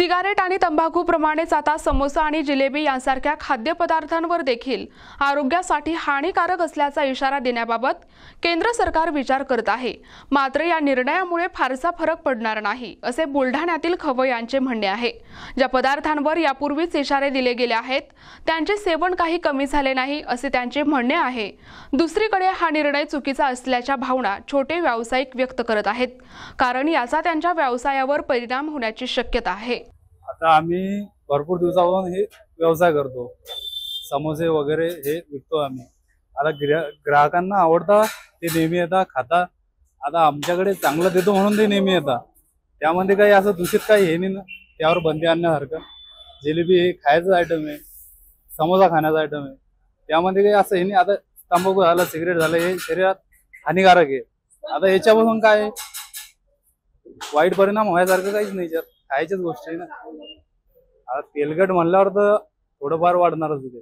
Cigarette आणि तंबाखूप्रमाणेच आता समोसा आणि जिलेबी यांसारख्या खाद्यपदार्थांवर देखील आरोग्यासाठी हानिकारक असल्याचा इशारा देण्याबाबत केंद्र सरकार विचार करत आहे। मात्र या निर्णयामुळे फारसा फरक पडणार नाही असे बुलढाण्यातील खवय यांचे म्हणणे आहे। ज्या पदार्थांवर यापूर्वीच इशारे दिले गेले आहेत त्यांचे सेवन काही कमी झाले नाही असे त्यांचे म्हणणे आहे। दुसरीकडे हा निर्णय चुकीचा असल्याच्या भावना छोटे व्यावसायिक व्यक्त करत आहेत, कारण याचा त्यांच्या व्यवसायावर परिणाम होण्याची शक्यता आहे। आता आम्ही भरपूर दिवसापासून हे व्यवसाय करतो, समोसे वगैरे हे विकतो आम्ही। आता ग्राहकांना आवडता, ते नेहमी येतात खाता। आता आमच्याकडे चांगलं देतो म्हणून ते नेहमी येतात, त्यामध्ये काही असं दूषित काही हे नाही ना, त्यावर बंदी आणण्यासारखं। जिलेबी हे खायचं आयटम आहे, समोसा खाण्याचा आयटम आहे, त्यामध्ये काही असं हे नाही। आता तंबाखू झालं, सिगरेट झालं, हे शरीरात हानिकारक आहे। आता याच्यापासून काय वाईट परिणाम व्हायसारखं काहीच नाही, याच्यात खायच्याच गोष्टी आहे ना। आता तेलकट म्हणल्यावर तर थोडंफार वाढणारच होते,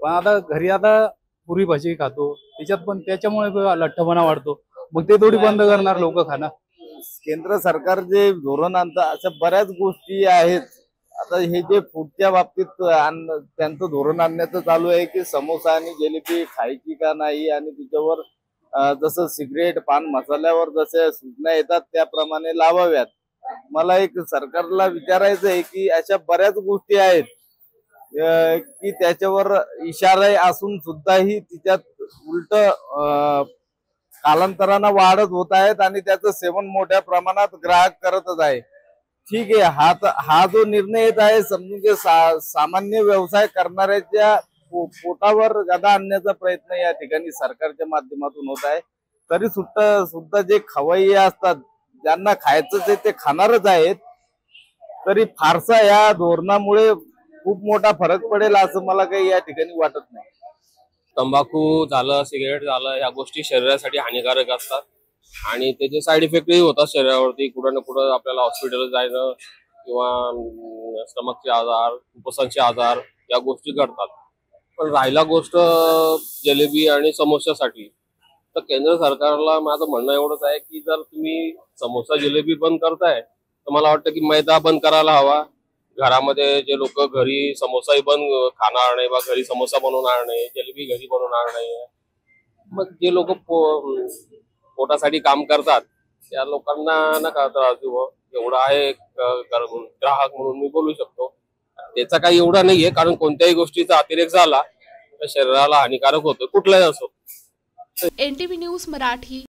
पण आता घरी आता पुरी भाजी खातो, त्याच्यात पण त्याच्यामुळे लठ्ठपणा वाढतो, मग ते थोडी बंद करणार लोक खाणं। केंद्र सरकार जे धोरण आणतं अशा बऱ्याच गोष्टी आहेत। आता हे जे फूडच्या बाबतीत त्यांचं धोरण आणण्याचं चालू आहे की समोसा आणि जिलेबी खायची का नाही, आणि तिच्यावर जसं सिगरेट पान मसाल्यावर जसे सूचना येतात त्याप्रमाणे लावाव्यात। मला एक सरकारला विचारायचं आहे की अशा बऱ्याच गोष्टी आहेत की त्याच्यावर इशारा असून सुद्धाही तिच्यात उलट कालांतरानं वाढत होत आहेत आणि त्याचं सेवन मोठ्या प्रमाणात ग्राहक करतच आहे। ठीक आहे, हा जो निर्णय येत आहे समजून की सामान्य व्यवसाय करणाऱ्याच्या पोटावर गदा आणण्याचा प्रयत्न या ठिकाणी सरकारच्या माध्यमातून होत आहे। तरी सुद्धा जे खवय्ये असतात, ज्यांना खायचं ते खाणारच आहेत, तरी फारसा या धोरणामुळे खूप मोठा फरक पडेल असं मला काही या ठिकाणी वाटत नाही। तंबाखू झालं, सिगरेट झालं, या गोष्टी शरीरासाठी हानिकारक असतात आणि त्याचे साईड इफेक्टही होतात शरीरावरती। कुठं ना कुठं आपल्याला हॉस्पिटल जायचं किंवा स्टमकचे आजार, उपसांचे आजार या गोष्टी घडतात। पण राहिला गोष्ट जिलेबी आणि समोस्यासाठी, तर केंद्र सरकारला माझं म्हणणं एवढंच आहे की जर तुम्ही समोसा जिलेबी बंद करताय तर मला वाटतं की मैदा बंद करायला हवा। घरामध्ये जे लोक घरी समोसाही खाणार नाही, बा घरी समोसा बनवणार नाही, जिलेबी घरी बनवणार नाही, मग जे लोक पोटासाठी काम करतात त्या लोकांना नका त्रास देऊ। एवढं आहे ग्राहक म्हणून मी बोलू शकतो, त्याचा काही एवढा नाहीये, कारण कोणत्याही गोष्टीचा अतिरेक झाला तर शरीराला हानिकारक होतो, कुठलाही असो। NTV news Marathi.